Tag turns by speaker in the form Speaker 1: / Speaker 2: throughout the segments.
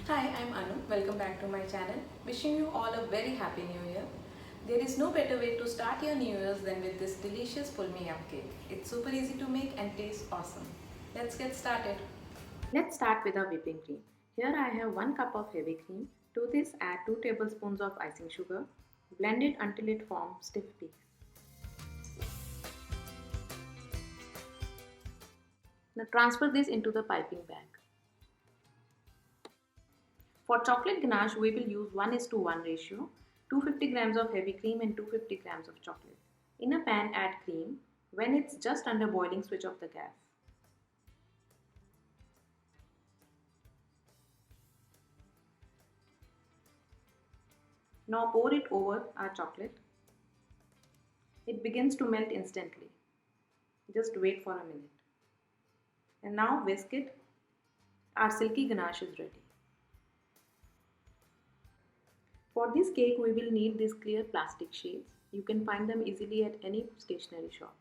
Speaker 1: Hi, I'm Anu. Welcome back to my channel. Wishing you all a very happy new year. There is no better way to start your new year's than with this delicious pull me up cake. It's super easy to make and tastes awesome. Let's get started. Let's start with our whipping cream. Here I have 1 cup of heavy cream. To this add 2 tablespoons of icing sugar. Blend it until it forms stiff peaks. Now transfer this into the piping bag. For chocolate ganache, we will use 1:1 ratio, 250 grams of heavy cream and 250 grams of chocolate. In a pan, add cream. When it's just under boiling, switch off the gas. Now pour it over our chocolate. It begins to melt instantly. Just wait for a minute. And now whisk it. Our silky ganache is ready. For this cake, we will need these clear plastic sheets. You can find them easily at any stationery shop.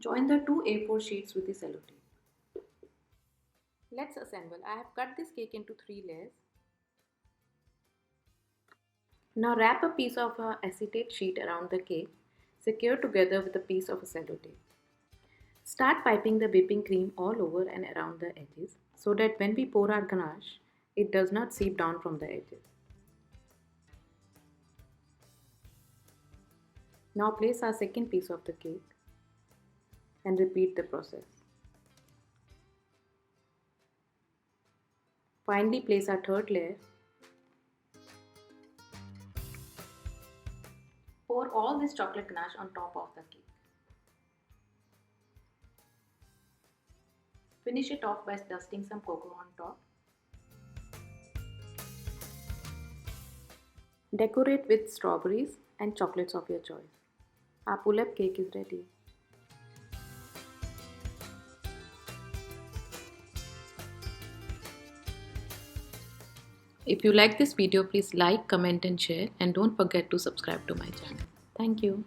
Speaker 1: Join the two A4 sheets with the sellotape. Let's assemble. I have cut this cake into 3 layers. Now wrap a piece of acetate sheet around the cake, secure together with a piece of sellotape. Start piping the whipping cream all over and around the edges so that when we pour our ganache, it does not seep down from the edges. Now place our second piece of the cake and repeat the process. Finally place our third layer. Pour all this chocolate ganache on top of the cake. Finish it off by dusting some cocoa on top. Decorate with strawberries and chocolates of your choice. Our pull-up cake is ready. If you like this video, please like, comment and share, and don't forget to subscribe to my channel. Thank you.